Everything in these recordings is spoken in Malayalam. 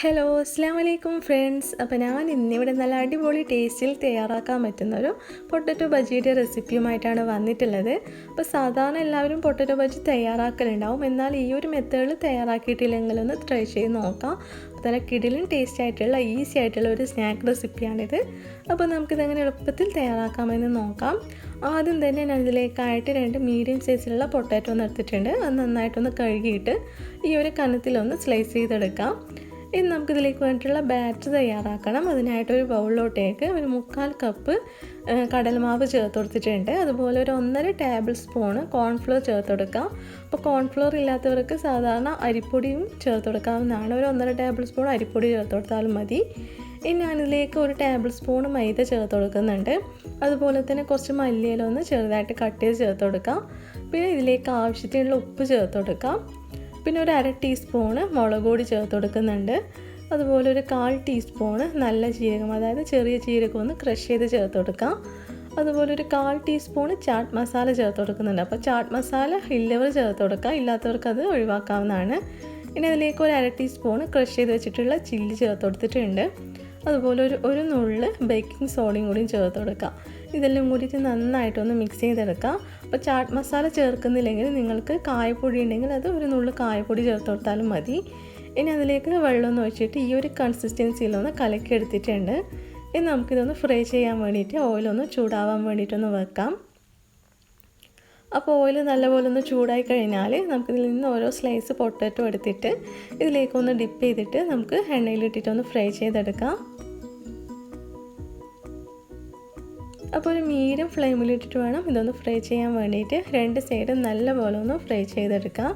ഹലോ അസ്സാം വലൈക്കും ഫ്രണ്ട്സ്. അപ്പോൾ ഞാൻ ഇന്നിവിടെ നല്ല അടിപൊളി ടേസ്റ്റിൽ തയ്യാറാക്കാൻ പറ്റുന്നൊരു പൊട്ടറ്റോ ബജിയുടെ റെസിപ്പിയുമായിട്ടാണ് വന്നിട്ടുള്ളത്. അപ്പോൾ സാധാരണ എല്ലാവരും പൊട്ടറ്റോ ബജി തയ്യാറാക്കലുണ്ടാവും, എന്നാൽ ഈ ഒരു മെത്തേഡിൽ തയ്യാറാക്കിയിട്ടില്ലെങ്കിലൊന്ന് ട്രൈ ചെയ്ത് നോക്കാം. അപ്പോൾ നല്ല കിടിലും ടേസ്റ്റ് ആയിട്ടുള്ള ഈസി ആയിട്ടുള്ള ഒരു സ്നാക്ക് റെസിപ്പിയാണിത്. അപ്പോൾ നമുക്കിതെങ്ങനെ എളുപ്പത്തിൽ തയ്യാറാക്കാമെന്ന് നോക്കാം. ആദ്യം തന്നെ ഞാൻ ഇതിലേക്കായിട്ട് 2 മീഡിയം സൈസിലുള്ള പൊട്ടാറ്റോ ഒന്ന് എടുത്തിട്ടുണ്ട്. അത് നന്നായിട്ടൊന്ന് കഴുകിയിട്ട് ഈ ഒരു കനത്തിലൊന്ന് സ്ലൈസ് ചെയ്തെടുക്കാം. ഇനി നമുക്കിതിലേക്ക് വേണ്ടിയിട്ടുള്ള ബാറ്റർ തയ്യാറാക്കണം. അതിനായിട്ടൊരു ബൗളിലോട്ടേക്ക് ഒരു 3/4 കപ്പ് കടലമാവ് ചേർത്ത് കൊടുത്തിട്ടുണ്ട്. അതുപോലെ ഒരു 1.5 ടേബിൾ സ്പൂണ് കോൺഫ്ലോർ ചേർത്ത് കൊടുക്കാം. അപ്പോൾ കോൺഫ്ലോർ ഇല്ലാത്തവർക്ക് സാധാരണ അരിപ്പൊടിയും ചേർത്ത് കൊടുക്കാവുന്നതാണ്. ഒരു 1.5 ടേബിൾ സ്പൂൺ അരിപ്പൊടി ചേർത്ത് കൊടുത്താലും മതി. ഇനി ഞാനിതിലേക്ക് ഒരു ടേബിൾ സ്പൂൺ മൈദ ചേർത്ത് കൊടുക്കുന്നുണ്ട്. അതുപോലെ തന്നെ കുറച്ച് മല്ലിയില ഒന്ന് ചെറുതായിട്ട് കട്ട് ചെയ്ത് ചേർത്ത് കൊടുക്കാം. പിന്നെ ഇതിലേക്ക് ആവശ്യത്തിനുള്ള ഉപ്പ് ചേർത്ത് കൊടുക്കാം. പിന്നെ ഒരു 1/2 ടീസ്പൂണ് മുളക് പൊടി ചേർത്ത് കൊടുക്കുന്നുണ്ട്. അതുപോലെ ഒരു 1/4 ടീസ്പൂണ് നല്ല ജീരകം, അതായത് ചെറിയ ജീരകം ഒന്ന് ക്രഷ് ചെയ്ത് ചേർത്ത് കൊടുക്കാം. അതുപോലെ ഒരു 1/4 ടീസ്പൂണ് ചാട്ട് മസാല ചേർത്ത് കൊടുക്കുന്നുണ്ട്. അപ്പോൾ ചാട്ട് മസാല ഉള്ളവർ ചേർത്ത് കൊടുക്കുക, ഇല്ലാത്തവർക്ക് അത് ഒഴിവാക്കാവുന്നതാണ്. ഇനി അതിലേക്ക് ഒരു 1/2 ടീസ്പൂണ് ക്രഷ് ചെയ്ത് വെച്ചിട്ടുള്ള ചില്ലി ചേർത്ത് കൊടുത്തിട്ടുണ്ട്. അതുപോലെ ഒരു നുള്ള് ബേക്കിംഗ് സോഡയും കൂടിയും ചേർത്ത് കൊടുക്കാം. ഇതെല്ലാം കൂടിയിട്ട് നന്നായിട്ടൊന്ന് മിക്സ് ചെയ്തെടുക്കാം. അപ്പോൾ ചാട്ട് മസാല ചേർക്കുന്നില്ലെങ്കിൽ നിങ്ങൾക്ക് കായപ്പൊടി ഉണ്ടെങ്കിൽ അത് ഒരു നുള്ള് കായപ്പൊടി ചേർത്ത് കൊടുത്താലും മതി. ഇനി അതിലേക്ക് വെള്ളമൊന്ന് ഒഴിച്ചിട്ട് ഈ ഒരു കൺസിസ്റ്റൻസിയിലൊന്ന് കലക്കിയെടുത്തിട്ടുണ്ട്. ഇനി നമുക്കിതൊന്ന് ഫ്രൈ ചെയ്യാൻ വേണ്ടിയിട്ട് ഓയിലൊന്ന് ചൂടാവാൻ വേണ്ടിയിട്ടൊന്ന് വെക്കാം. അപ്പോൾ ഓയിൽ നല്ലപോലെ ഒന്ന് ചൂടായി കഴിഞ്ഞാൽ നമുക്കിതിൽ നിന്ന് ഓരോ സ്ലൈസ് പൊട്ടാറ്റോ എടുത്തിട്ട് ഇതിലേക്കൊന്ന് ഡിപ്പ് ചെയ്തിട്ട് നമുക്ക് എണ്ണയിലിട്ടിട്ടൊന്ന് ഫ്രൈ ചെയ്തെടുക്കാം. അപ്പോൾ ഒരു മീഡിയം ഫ്ലെയിമിലിട്ടിട്ട് വേണം ഇതൊന്ന് ഫ്രൈ ചെയ്യാൻ വേണ്ടിയിട്ട്. 2 സൈഡും നല്ലപോലെ ഒന്ന് ഫ്രൈ ചെയ്തെടുക്കാം.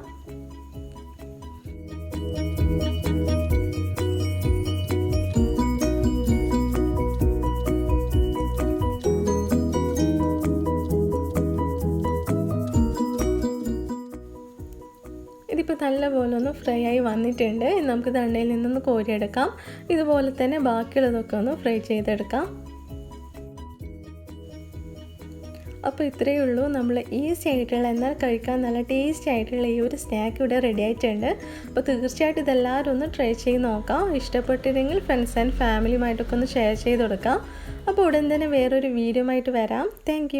ഇതിപ്പോൾ നല്ലപോലെ ഒന്ന് ഫ്രൈ ആയി വന്നിട്ടുണ്ട്. നമുക്ക് എണ്ണയിൽ നിന്നൊന്ന് കോരിയെടുക്കാം. ഇതുപോലെ തന്നെ ബാക്കിയുള്ളതൊക്കെ ഒന്ന് ഫ്രൈ ചെയ്തെടുക്കാം. അപ്പോൾ ഇത്രയേ ഉള്ളൂ, നമ്മൾ ഈസി ആയിട്ടുള്ള എന്നാൽ കഴിക്കാൻ നല്ല ടേസ്റ്റി ആയിട്ടുള്ള ഈ ഒരു സ്നാക്ക് ഇവിടെ റെഡി ആയിട്ടുണ്ട്. അപ്പോൾ തീർച്ചയായിട്ടും ഇതെല്ലാവരും ഒന്ന് ട്രൈ ചെയ്ത് നോക്കാം. ഇഷ്ടപ്പെട്ടില്ലെങ്കിൽ ഫ്രണ്ട്സ് ആൻഡ് ഫാമിലിയുമായിട്ടൊക്കെ ഒന്ന് ഷെയർ ചെയ്ത് കൊടുക്കാം. അപ്പോൾ ഉടൻ തന്നെ വേറൊരു വീഡിയോ ആയിട്ട് വരാം. താങ്ക്